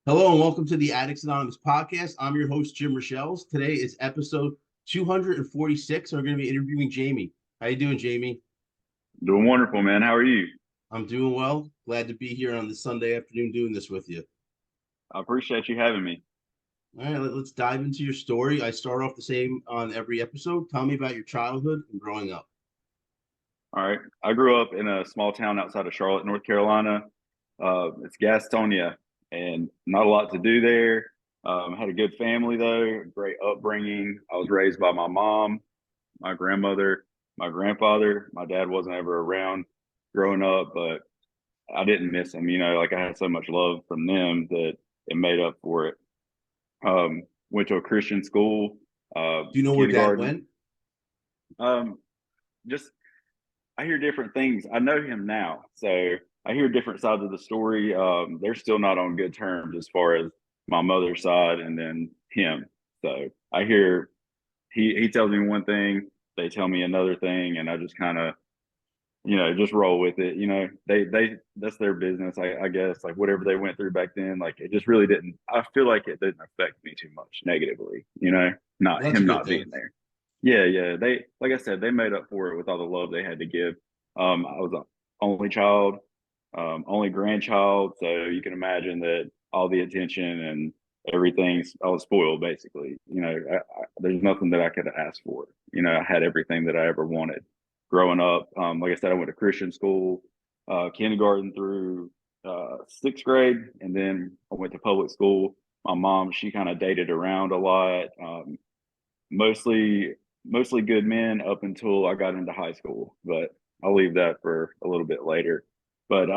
Hello and welcome to the Addicts Anonymous podcast. I'm your host, Jim Rochelles. Today is episode 246. And we're going to be interviewing Jaime. How you doing, Jaime? Doing wonderful, man. How are you? I'm doing well. Glad to be here on this Sunday afternoon doing this with you. I appreciate you having me. All right, let's dive into your story. I start off the same on every episode. Tell me about your childhood and growing up. All right. I grew up in a small town outside of Charlotte, North Carolina. It's Gastonia, and not a lot to do there. Had a good family though, great upbringing. I was raised by my mom, my grandmother, my grandfather. My dad wasn't ever around growing up, but I didn't miss him. Like I had so much love from them that it made up for it. Went to a Christian school, Do you know where Dad kindergarten. went? Um, just I hear different things. I know him now, so I hear different sides of the story. They're still not on good terms as far as my mother's side and then him. So I hear he tells me one thing, they tell me another thing, and I just kind of just roll with it. They that's their business, I guess. Like whatever they went through back then, like it just really didn't. I feel like it didn't affect me too much negatively. Not Well, that's a him good not thing. being there. Yeah, yeah. They, like I said, they made up for it with all the love they had to give. I was the only child, only grandchild, so you can imagine that all the attention and everything. I was spoiled, basically. There's nothing that I could ask for. I had everything that I ever wanted growing up. Like I said, I went to Christian school, kindergarten through sixth grade, and then I went to public school. My mom, she kind of dated around a lot. Mostly good men up until I got into high school, but I'll leave that for a little bit later. But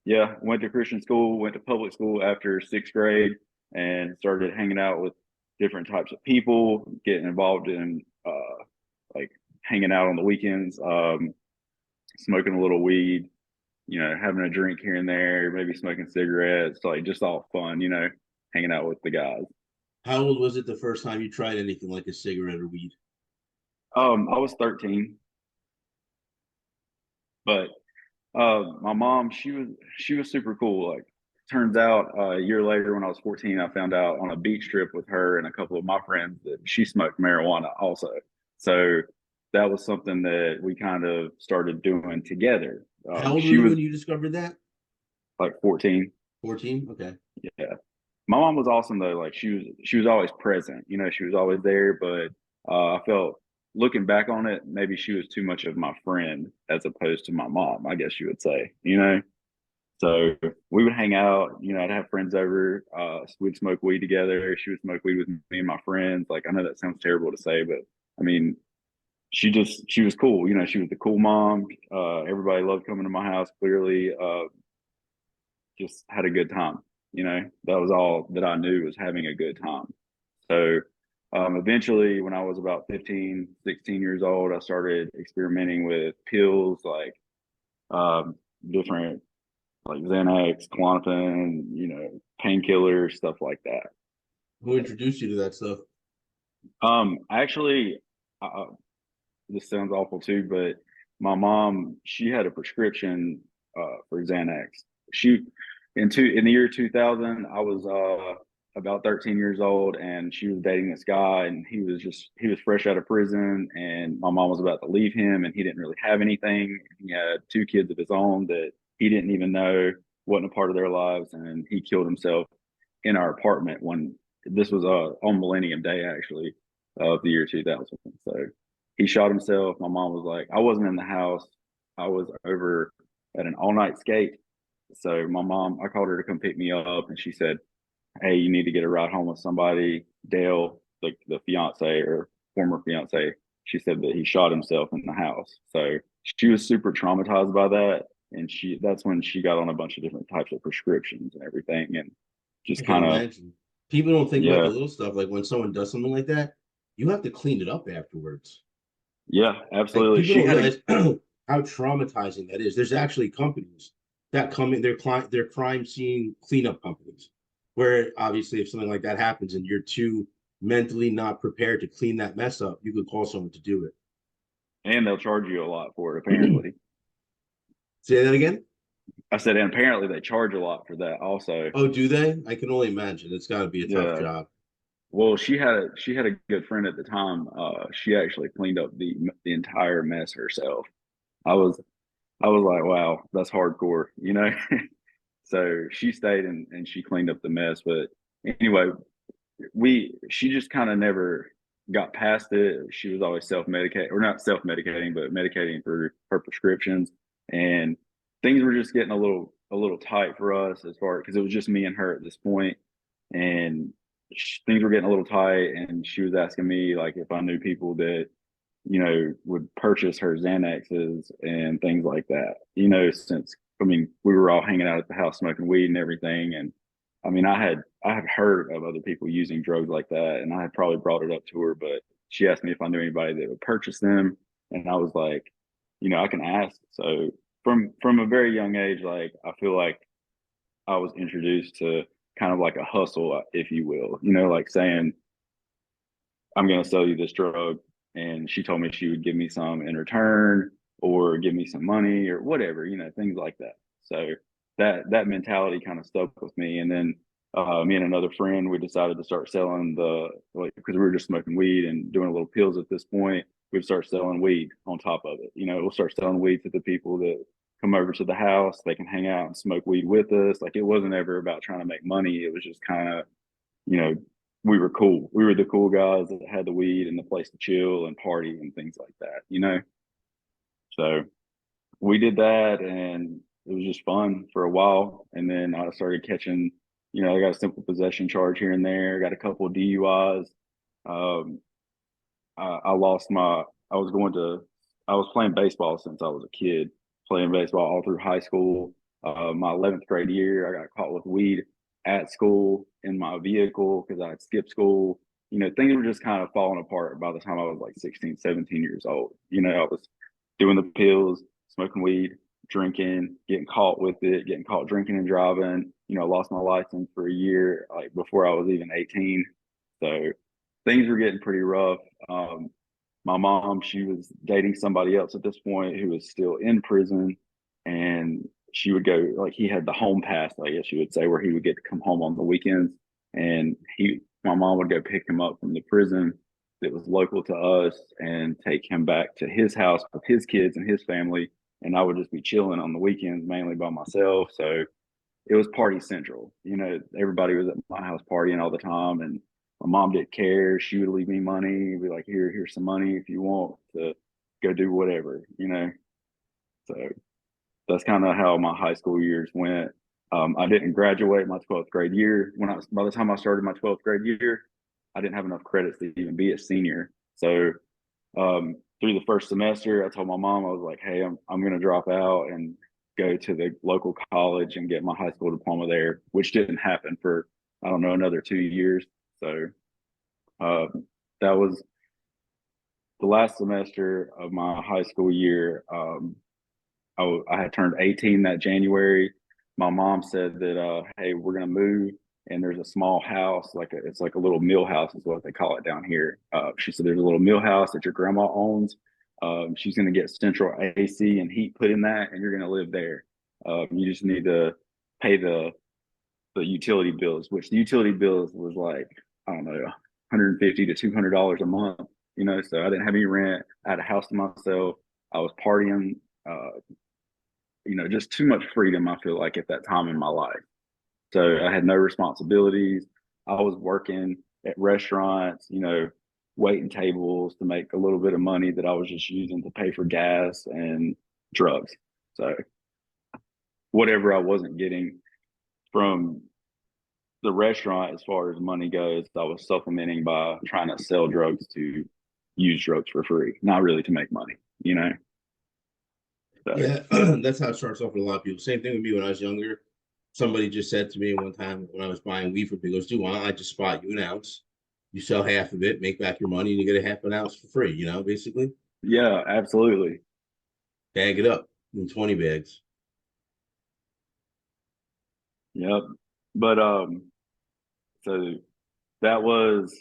yeah, went to Christian school, went to public school after sixth grade, and started hanging out with different types of people, getting involved in like hanging out on the weekends, smoking a little weed, having a drink here and there, maybe smoking cigarettes, like just all fun, hanging out with the guys. How old was it the first time you tried anything like a cigarette or weed? I was 13, but my mom, she was super cool. Like, turns out a year later, when I was 14, I found out on a beach trip with her and a couple of my friends that she smoked marijuana also. So that was something that we kind of started doing together. How old were She you was when you discovered that? like 14. 14? Okay. Yeah. My mom was awesome though. Like she was always present. She was always there. But I felt, looking back on it, maybe she was too much of my friend as opposed to my mom, I guess you would say. So we would hang out. I'd have friends over. We'd smoke weed together. She would smoke weed with me and my friends. Like, I know that sounds terrible to say, but I mean, she was cool. She was the cool mom. Everybody loved coming to my house. Clearly, just had a good time. That was all that I knew, was having a good time. So eventually, when I was about 15, 16 years old, I started experimenting with pills, like um, different, like Xanax, Klonopin, painkillers, stuff like that. Who introduced you to that stuff? Actually, this sounds awful too, but my mom, she had a prescription for Xanax. She in the year 2000, I was about 13 years old, and she was dating this guy, and he was fresh out of prison, and my mom was about to leave him, and he didn't really have anything. He had two kids of his own that he didn't even know, wasn't a part of their lives, and he killed himself in our apartment when this was on Millennium Day, actually, of the year 2000. So he shot himself. My mom was like, I wasn't in the house. I was over at an all night skate. So my mom, I called her to come pick me up, and she said, hey, you need to get a ride home with somebody. Dale, the fiance or former fiance, she said that he shot himself in the house. So she was super traumatized by that. And that's when she got on a bunch of different types of prescriptions and everything. And I just can kind of, imagine. People don't think about the yeah, little stuff. Like when someone does something like that, you have to clean it up afterwards. yeah, Like absolutely. people She don't had a, realize how traumatizing that is. There's actually companies that come in, they're crime scene cleanup companies, where obviously if something like that happens and you're too mentally not prepared to clean that mess up, you could call someone to do and they'll charge you a lot for it, it. apparently. Say that again. I said, and apparently they charge a lot for that also. Oh, do they? I can only imagine. It's got to be a tough Yeah. job. Well, she had a good friend at the time. She actually cleaned up the entire mess herself. I was I was like, wow, that's hardcore, you know. So she stayed and she cleaned up the mess. But anyway, we she just kind of never got past it. She was always self-medicating, or not self-medicating, but medicating through her prescriptions. And things were just getting a little tight for us as far, because it was just me and her at this point. And things were getting a little tight, and she was asking me like if I knew people that would purchase her Xanaxes and things like that. Since I mean we were all hanging out at the house smoking weed and everything, and I mean I had heard of other people using drugs like that, and I had probably brought it up to her, but she asked me if I knew anybody that would purchase them, and I was like, I can ask. So from a very young age, like I feel like I was introduced to kind of like a hustle, if you will, like saying, I'm going to sell you this drug. And she told me she would give me some in return or give me some money or whatever, things like that. So that mentality kind of stuck with me. And then me and another friend, we decided to start selling because we were just smoking weed and doing a little pills at this point. We'd start selling weed on top of it. We'll start selling weed to the people that come over to the house. They can hang out and smoke weed with us. Like it wasn't ever about trying to make money. It was just kind of, you know, we were cool. We were the cool guys that had the weed and the place to chill and party and things like that. So we did that, and it was just fun for a while. And then I started catching, I got a simple possession charge here and there, got a couple of DUIs. Um, I lost my, I was going to, I was playing baseball since I was a kid, playing baseball all through high school. My 11th grade year, I got caught with weed at school in my vehicle because I had skipped school. Things were just kind of falling apart by the time I was like 16, 17 years old. I was doing the pills, smoking weed, drinking, getting caught with it, getting caught drinking and driving. Lost my license for a year, like before I was even 18. So things were getting pretty rough. Um, my mom, she was dating somebody else at this point who was still in prison, and she would go, like, he had the home pass, I guess you would say, where he would get to come home on the weekends, and my mom would go pick him up from the prison that was local to us and take him back to his house with his kids and his family, and I would just be chilling on the weekends mainly by myself. So it was party central. Everybody was at my house partying all the time, and my mom didn't care. She would leave me money, be like, here's some money if you want to go do whatever. So that's kind of how my high school years went. I didn't graduate my 12th grade year. By the time I started my 12th grade year, I didn't have enough credits to even be a senior. So through the first semester, I told my mom, I was like, hey, I'm going to drop out and go to the local college and get my high school diploma there, which didn't happen for, I don't know, another 2 years. So uh, that was the last semester of my high school year. I had turned 18 that January. My mom said that, hey, we're going to move. And there's a small house, it's like a little mill house, is what they call it down here. She said there's a little mill house that your grandma owns. She's going to get central AC and heat put in that, and you're going to live there. You just need to pay the utility bills, which the utility bills was like, I don't know, 150 to $200 a month. So I didn't have any rent. I had a house to myself. I was partying. Just too much freedom, I feel like, at that time in my life. So I had no responsibilities. I was working at restaurants, waiting tables to make a little bit of money that I was just using to pay for gas and drugs. So whatever I wasn't getting from the restaurant as far as money goes, I was supplementing by trying to sell drugs to use drugs for free, not really to make money. So Yeah, that's how it starts off with a lot of people. Same thing with me when I was younger. Somebody just said to me one time when I was buying weed from people, goes, "Do I just spot you an ounce? You sell half of it, make back your money, and you get a half an ounce for free." Basically, yeah, absolutely. bag it up in 20 bags. Yep. But so that was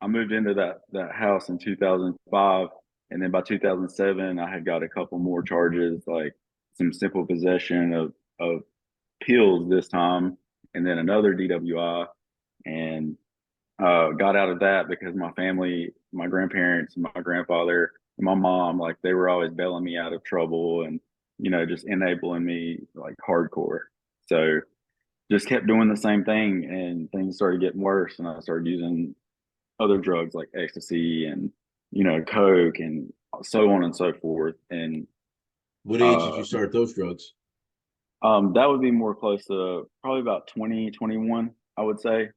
I moved into that house in 2005, and then by 2007, I had got a couple more charges, like some simple possession of pills this time, and then another DWI, and got out of that because my family, my grandparents, my grandfather, and my mom, like they were always bailing me out of trouble and just enabling me like hardcore. So just kept doing the same thing, and things started getting worse, and I started using other drugs like ecstasy and coke and so on and so forth. And What age did uh you start those drugs? that would be more close to probably about 2021, I would say.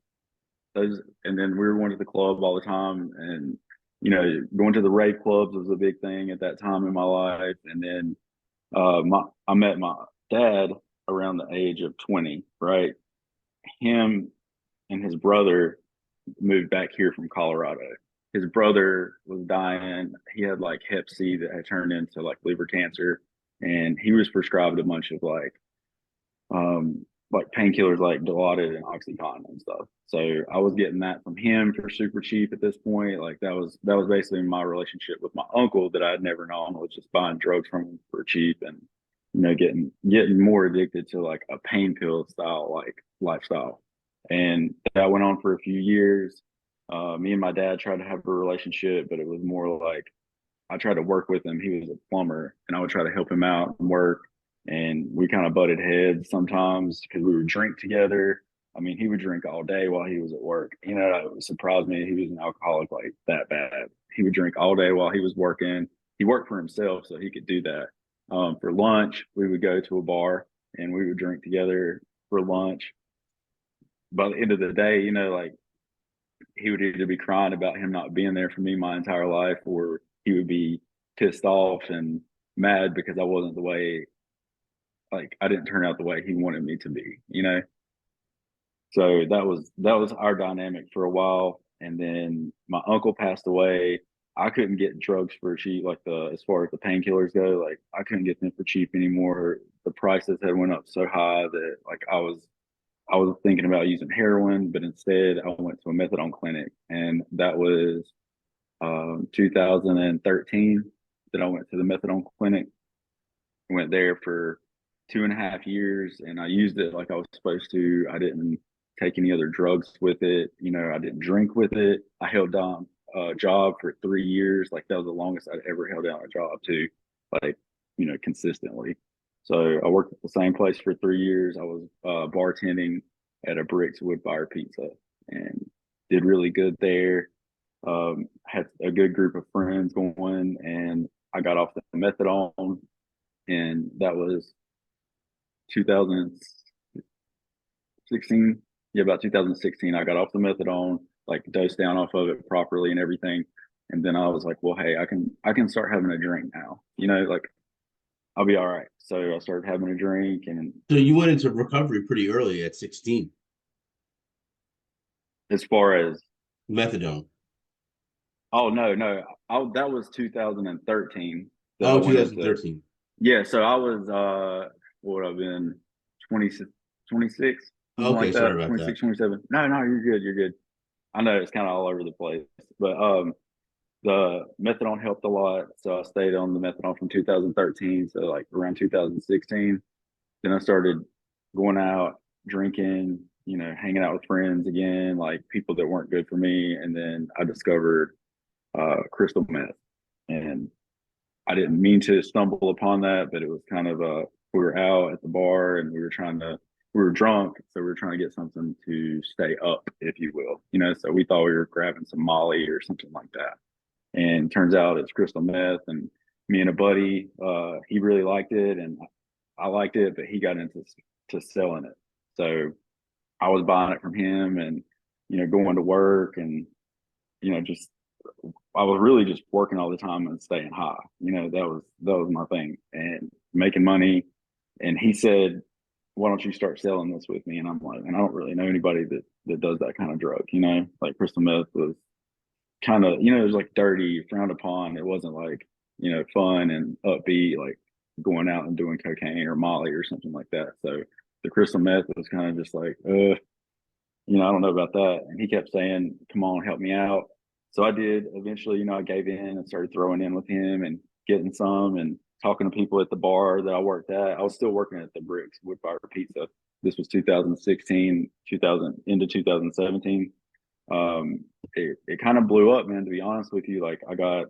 Those, and then we were going to the club all the time, and going to the rave clubs was a big thing at that time in my life. And then I met my dad around the age of 20, right? Him and his brother moved back here from Colorado. His brother was dying. He had like Hep C that had turned into like liver cancer, and he was prescribed a bunch of like painkillers like Dilaudid and OxyContin and stuff. So I was getting that from him for super cheap at this point. Like that was basically my relationship with my uncle that I'd never known, was just buying drugs from him for cheap, and getting more addicted to like a pain pill style like lifestyle. And that went on for a few years. Me and my dad tried to have a relationship, but it was more like I tried to work with him. He was a plumber, and I would try to help him out and work. And we kind of butted heads sometimes because we would drink together. I mean, he would drink all day while he was at work. It surprised me he was an alcoholic like that bad. He would drink all day while he was working. He worked for himself, so he could do that. For lunch, we would go to a bar and we would drink together for lunch. By the end of the day, like he would either be crying about him not being there for me my entire life, or he would be pissed off and mad because I wasn't the way, like I didn't turn out the way he wanted me to be. So that was our dynamic for a while. And then my uncle passed away. I couldn't get drugs for cheap, like as far as the painkillers go, like I couldn't get them for cheap anymore. The prices had went up so high that like I was thinking about using heroin, but instead I went to a methadone clinic, and that was 2013 that I went to the methadone clinic. I went there for 2.5 years, and I used it like I was supposed to. I didn't take any other drugs with it. I didn't drink with it. I held down a job for 3 years. Like that was the longest I'd ever held down a job to, like, consistently. So I worked at the same place for 3 years. I was bartending at a Bricks wood fire pizza, and did really good there. Had a good group of friends going, and I got off the methadone, and that was 2016. Yeah, about 2016. I got off the methadone, like dosed down off of it properly and everything. And then I was like, well, hey, I can start having a drink now. Like I'll be all right. So I started having a drink, and So you went into recovery pretty early at 16. as far as Methadone. oh no, that was 2013 that I Oh, went into. 2013. Yeah, so I was what would I've been 20, 26, something Okay, like sorry that, about that. 26, 27. No, you're good, you're good. I know it's kind of all over the place, but the methadone helped a lot. So I stayed on the methadone from 2013, so like around 2016. Then I started going out, drinking, hanging out with friends again, like people that weren't good for me. And then I discovered crystal meth. And I didn't mean to stumble upon that, but it was kind of we were out at the bar, and we were drunk, so we were trying to get something to stay up, if you will. So we thought we were grabbing some Molly or something like that. And turns out it's crystal meth. And me and a buddy, he really liked it, and I liked it, but he got into to selling it. So I was buying it from him, and going to work, and just I was really just working all the time and staying high. That was my thing, and making money. And he said, "Why don't you start selling this with me?" And I'm like, and I don't really know anybody that does that kind of drug. Like crystal meth was kind of, it was like dirty, frowned upon. It wasn't like fun and upbeat, like going out and doing cocaine or Molly or something like that. So the crystal meth was kind of just like, I don't know about that. And he kept saying, "Come on, help me out." So I did. Eventually, I gave in and started throwing in with him and getting some, and talking to people at the bar that I worked at. I was still working at the Bricks Wood Fire Pizza. This was 2016, 2000 into 2017. It kind of blew up, man, to be honest with you. Like I got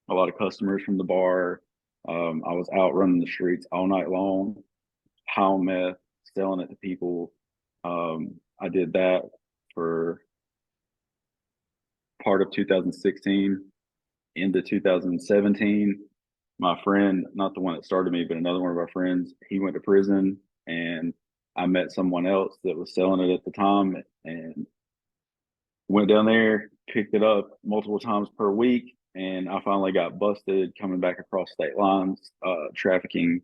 a lot of customers from the bar. I was out running the streets all night long, pound meth, selling it to people. I did that for part of 2016 into 2017. My friend, not the one that started me, but another one of our friends, he went to prison, and I met someone else that was selling it at the time, and went down there, picked it up multiple times per week, and I finally got busted coming back across state lines, trafficking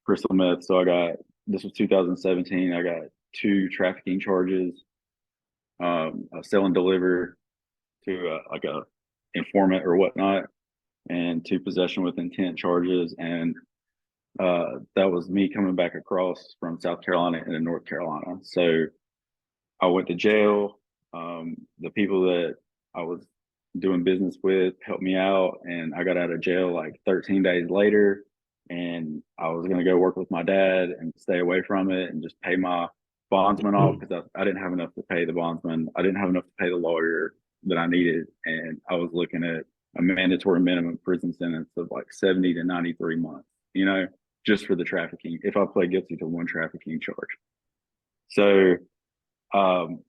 crystal meth. So I got, this was 2017. I got two trafficking charges, sell and deliver to like a informant or whatnot, and two possession with intent charges. And that was me coming back across from South Carolina into North Carolina. So I went to jail. The people that I was doing business with helped me out, and I got out of jail like 13 days later. And I was going to go work with my dad and stay away from it and just pay my bondsman off, because I didn't have enough to pay the bondsman. I didn't have enough to pay the lawyer that I needed. And I was looking at a mandatory minimum prison sentence of like 70 to 93 months, you know, just for the trafficking, if I pled guilty to one trafficking charge. So um,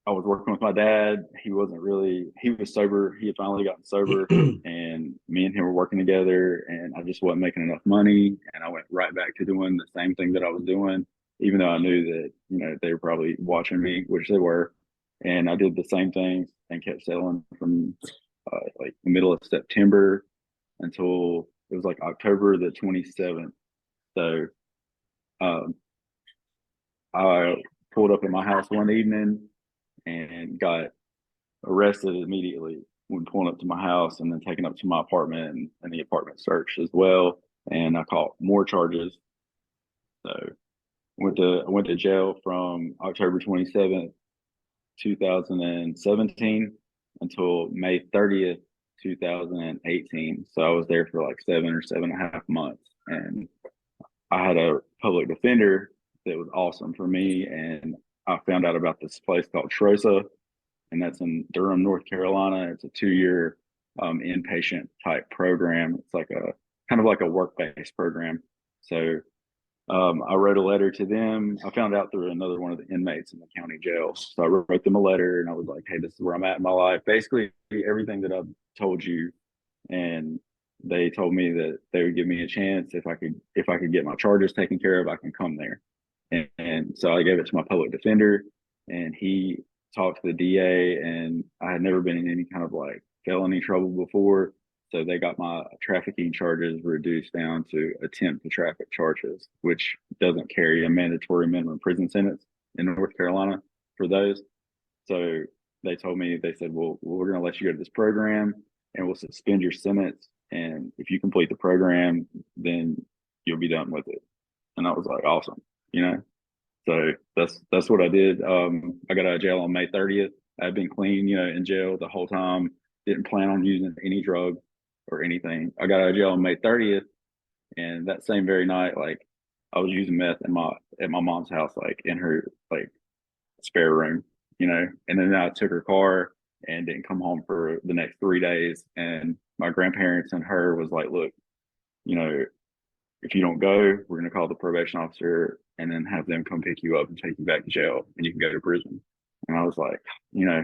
I was working with my dad. He wasn't really, he was sober. He had finally gotten sober, and me and him were working together, and I just wasn't making enough money. And I went right back to doing the same thing that I was doing, even though I knew that, you know, they were probably watching me, which they were. And I did the same things and kept selling from like the middle of September until it was like October the 27th. So um, I pulled up at my house one evening and got arrested immediately when pulling up to my house, and then taken up to my apartment, and the apartment searched as well. And I caught more charges. So I went to jail from October 27th, 2017 until May 30th, 2018. So I was there for like 7 or 7.5 months. And I had a public defender that was awesome for me. And I found out about this place called Trosa, and that's in Durham, North Carolina. It's a 2-year inpatient type program. It's like a kind of like a work-based program. So I wrote a letter to them. I found out through another one of the inmates in the county jail. So I wrote them a letter, and I was like, hey, this is where I'm at in my life. Basically, everything that I've told you. And they told me that they would give me a chance if I could get my charges taken care of, I can come there. And so I gave it to my public defender, and he talked to the DA, and I had never been in any kind of like felony trouble before. So they got my trafficking charges reduced down to attempt to traffic charges, which doesn't carry a mandatory minimum prison sentence in North Carolina for those. So they told me, they said, well, we're going to let you go to this program, and we'll suspend your sentence. And if you complete the program, then you'll be done with it. And I was like, awesome, you know? So that's what I did. I got out of jail on May 30th. I'd been clean, you know, in jail the whole time. Didn't plan on using any drug or anything. I got out of jail on May 30th, and that same very night, like I was using meth in at my mom's house, like in her like spare room, you know. And then I took her car and didn't come home for the next 3 days. And my grandparents and her was like, look, you know, if you don't go, we're going to call the probation officer and then have them come pick you up and take you back to jail, and you can go to prison. And I was like, you know,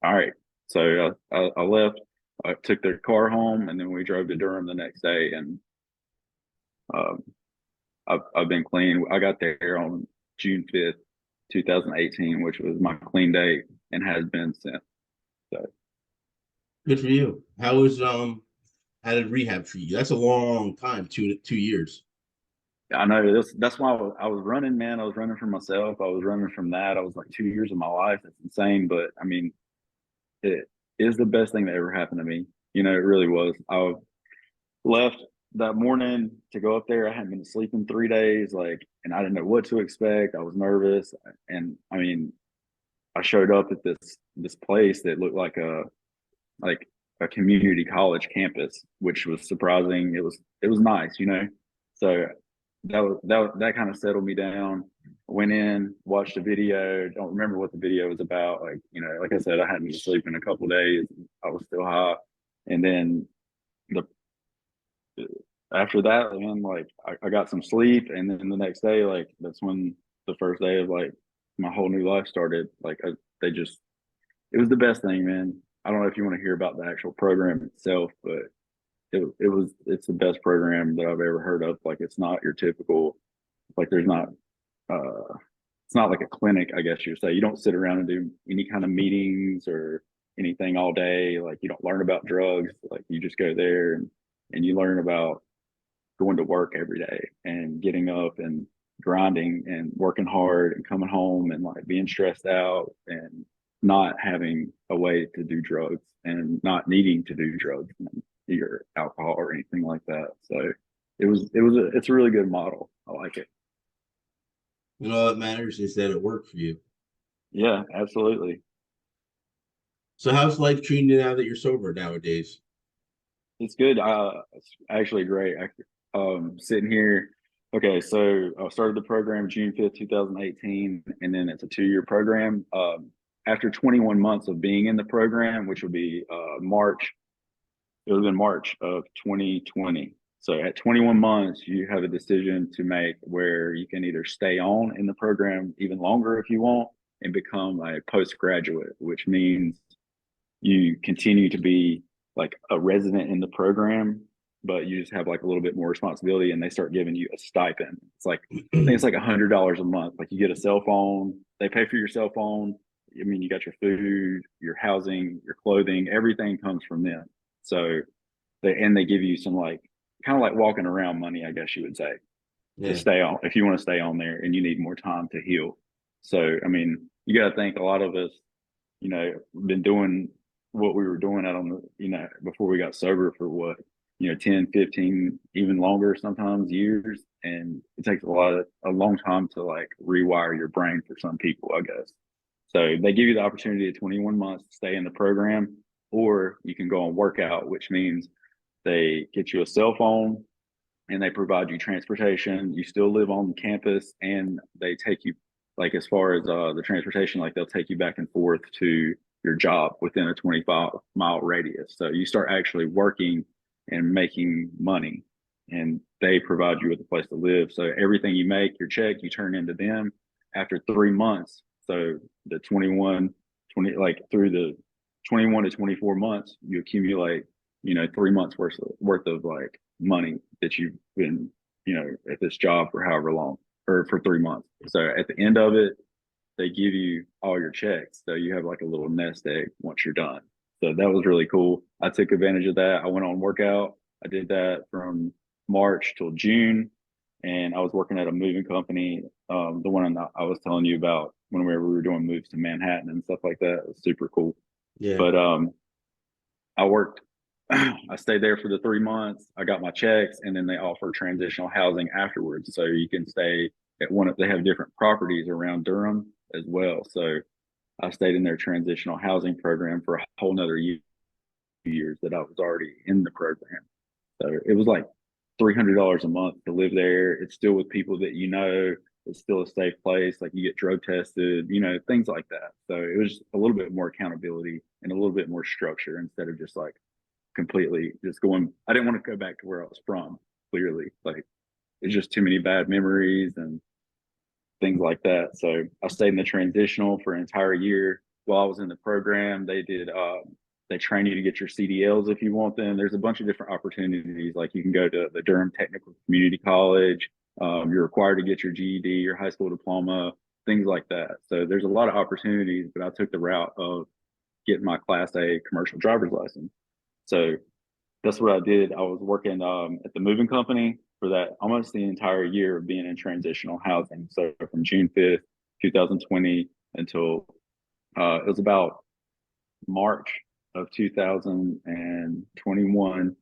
all right. So I left. I took their car home, and then we drove to Durham the next day. And um, I've been clean. I got there on June 5th, 2018, which was my clean date, and has been since. So Good for you. How did rehab treat you? That's a long time, 2 years. I know that's why I was running, man. I was running from myself. I was running from that. I was like 2 years of my life. It's insane. But I mean, it is the best thing that ever happened to me. You know, it really was. I left that morning to go up there. I hadn't been to sleep in 3 days, like, and I didn't know what to expect. I was nervous. And I mean, I showed up at this place that looked like a community college campus, which was surprising. It was nice, you know. So that kind of settled me down. Went in, watched a video. Don't remember what the video was about. Like, you know, like I said, I hadn't been sleeping a couple of days. I was still high, and then the after that, man, like I got some sleep, and then the next day, like that's when the first day of like my whole new life started. Like they just, it was the best thing, man. I don't know if you want to hear about the actual program itself, but it's the best program that I've ever heard of. Like it's not your typical, like there's not it's not like a clinic, I guess you'd say. You don't sit around and do any kind of meetings or anything all day. Like you don't learn about drugs. Like you just go there and you learn about going to work every day and getting up and grinding and working hard and coming home and like being stressed out and not having a way to do drugs and not needing to do drugs or alcohol or anything like that. So it's a really good model. I like it. And all that matters is that it worked for you. Yeah, absolutely. So how's life treating you now that you're sober nowadays? It's good. It's actually great. Sitting here. Okay, so I started the program June 5th, 2018, and then it's a 2-year program. After 21 months of being in the program, which would be March, it would have been March of 2020. So at 21 months, you have a decision to make where you can either stay on in the program even longer if you want and become a postgraduate, which means you continue to be like a resident in the program, but you just have like a little bit more responsibility and they start giving you a stipend. It's like, I think it's like $100 a month. Like you get a cell phone, they pay for your cell phone. I mean, you got your food, your housing, your clothing, everything comes from them. So they give you some like, kind of like walking around money, I guess you would say, to Yeah. stay on if you want to stay on there and you need more time to heal. So, I mean, you got to think a lot of us, you know, been doing what we were doing out on the, you know, before we got sober for what, you know, 10, 15, even longer, sometimes years. And it takes a long time to like rewire your brain for some people, I guess. So they give you the opportunity at 21 months to stay in the program, or you can go on workout, which means they get you a cell phone and they provide you transportation. You still live on campus and they take you like as far as the transportation, like they'll take you back and forth to your job within a 25-mile radius. So you start actually working and making money and they provide you with a place to live. So everything you make, your check, you turn into them after 3 months. So the 20 like through the 21 to 24 months, you accumulate, you know, 3 months worth of like money that you've been, you know, at this job for however long or for 3 months. So at the end of it, they give you all your checks. So you have like a little nest egg once you're done. So that was really cool. I took advantage of that. I went on workout. I did that from March till June. And I was working at a moving company, the one I was telling you about whenever we were doing moves to Manhattan and stuff like that. It was super cool. Yeah. But I worked, I stayed there for the 3 months. I got my checks, and then they offer transitional housing afterwards. So you can stay at they have different properties around Durham as well. So I stayed in their transitional housing program for a whole nother years that I was already in the program. So it was like $300 a month to live there. It's still with people that you know. It's still a safe place. Like you get drug tested, you know, things like that. So it was a little bit more accountability and a little bit more structure instead of just like completely just going. I didn't want to go back to where I was from. Clearly, like it's just too many bad memories and things like that. So I stayed in the transitional for an entire year while I was in the program. They train you to get your CDLs if you want them. There's a bunch of different opportunities. Like you can go to the Durham Technical Community College. You're required to get your GED, your high school diploma, things like that. So there's a lot of opportunities, but I took the route of getting my Class A commercial driver's license. So that's what I did. I was working at the moving company for that almost the entire year of being in transitional housing. So from June 5th, 2020 until it was about March of 2021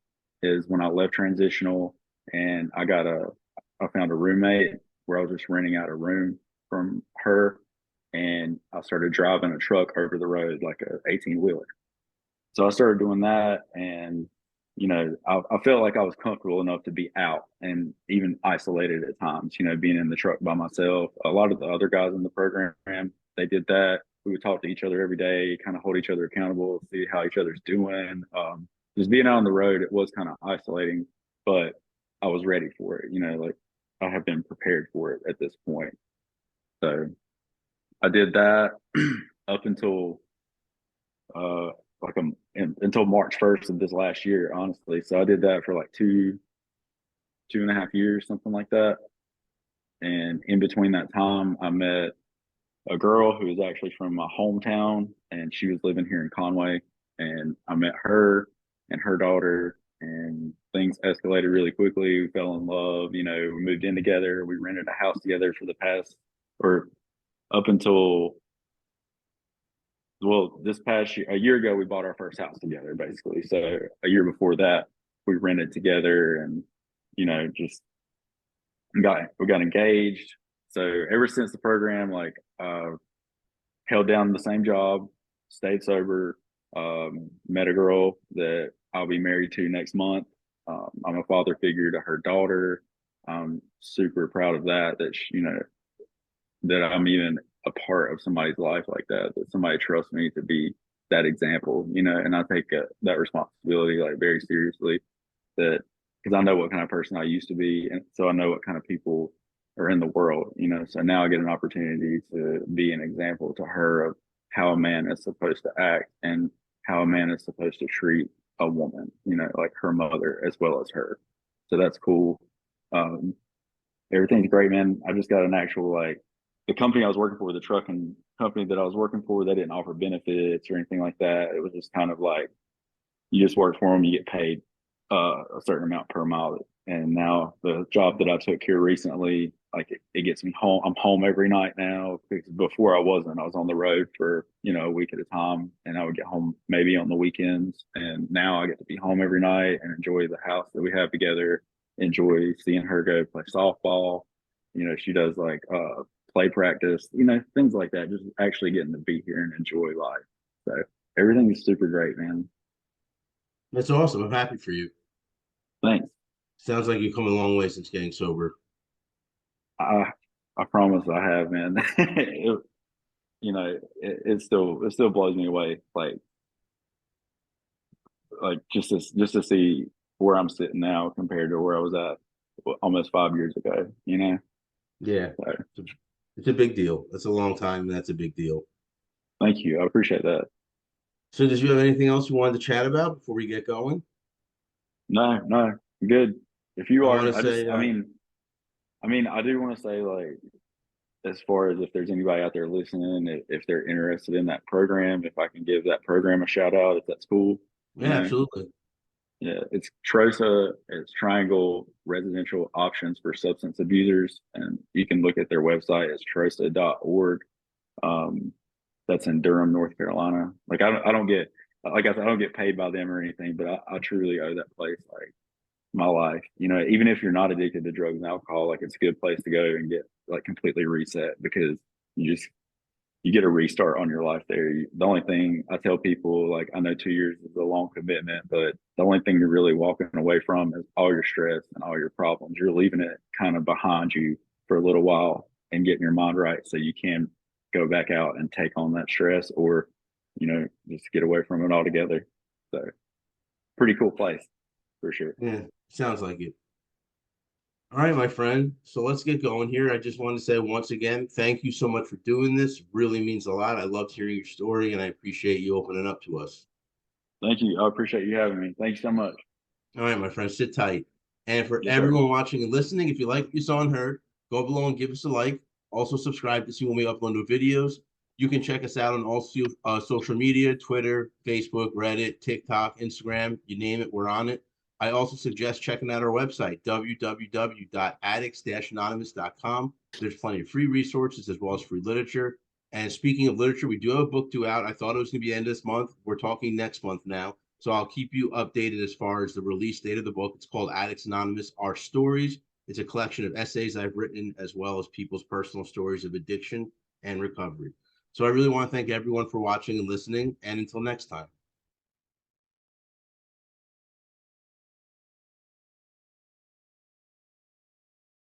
is when I left transitional and I found a roommate where I was just renting out a room from her and I started driving a truck over the road like a 18 wheeler. So I started doing that, and I felt like I was comfortable enough to be out and even isolated at times. Being in the truck by myself. A lot of the other guys in the program, they did that. We would talk to each other every day, kind of hold each other accountable, see how each other's doing. Just being out on the road, it was kind of isolating, but I was ready for it. Like I have been prepared for it at this point. So I did that up until uh until March 1st of this last year, honestly. So I did that for like 2.5 years, something like that. And in between that time, I met a girl who was actually from my hometown, and she was living here in Conway. And I met her and her daughter, and things escalated really quickly. We fell in love. We moved in together. We rented a house together for the past, or up until, well, this past year, a year ago, we bought our first house together, basically. So a year before that, we rented together, and just we got engaged. So ever since the program, like held down the same job, stayed sober, met a girl that I'll be married to next month. I'm a father figure to her daughter. I'm super proud of that. That I'm even a part of somebody's life like that. That somebody trusts me to be that example. And I take that responsibility like very seriously. That because I know what kind of person I used to be, and so I know what kind of people are in the world. So now I get an opportunity to be an example to her of how a man is supposed to act and how a man is supposed to treat a woman. Like her mother as well as her. So that's cool. Um, Everything's great, man. I just got an actual like the company I was working for, the trucking company that I was working for, they didn't offer benefits or anything like that. It was just kind of like you just work for them, you get paid a certain amount per mile. And now the job that I took here recently, like it gets me home. I'm home every night now. Because before I wasn't. I was on the road for a week at a time, and I would get home maybe on the weekends. And now I get to be home every night and enjoy the house that we have together. Enjoy seeing her go play softball. She does like play practice. Things like that. Just actually getting to be here and enjoy life. So everything is super great, man. That's awesome. I'm happy for you. Thanks. Sounds like you've come a long way since getting sober. I I promise I have, man. It still blows me away. Like just to see where I'm sitting now compared to where I was at almost 5 years ago. Yeah, So it's a big deal. That's a long time, and that's a big deal. thank you. I appreciate that. So, did you have anything else you wanted to chat about before we get going? No, no, good. If you I want are, to say, I do want to say like as far as if there's anybody out there listening, if they're interested in that program, if I can give that program a shout out, if that's cool, you yeah, know. absolutely. Yeah, it's TROSA, it's Triangle Residential Options for Substance Abusers, and you can look at their website. It's trosa.org. Um, that's in Durham, North Carolina. Like I don't get, like I said, I don't get paid by them or anything, but I truly owe that place like my life. Even if you're not addicted to drugs and alcohol, like it's a good place to go and get like completely reset because you get a restart on your life there. The only thing I tell people, like, I know 2 years is a long commitment, but the only thing you're really walking away from is all your stress and all your problems. You're leaving it kind of behind you for a little while and getting your mind right so you can go back out and take on that stress or, just get away from it altogether. So, pretty cool place for sure. Yeah, sounds like it. All right, my friend. So let's get going here. I just want to say once again, thank you so much for doing this. It really means a lot. I loved hearing your story, and I appreciate you opening up to us. Thank you. I appreciate you having me. Thank you so much. All right, my friend, sit tight. And for Yes, sir. everyone watching and listening, if you like what you saw and heard, go below and give us a like. Also, subscribe to see when we upload new videos. You can check us out on all social media: Twitter, Facebook, Reddit, TikTok, Instagram, you name it, we're on it. I also suggest checking out our website, www.addicts-anonymous.com. There's plenty of free resources as well as free literature. And speaking of literature, we do have a book due out. I thought it was going to be the end of this month. We're talking next month now. So I'll keep you updated as far as the release date of the book. It's called Addicts Anonymous, Our Stories. It's a collection of essays I've written as well as people's personal stories of addiction and recovery. So I really want to thank everyone for watching and listening. And until next time.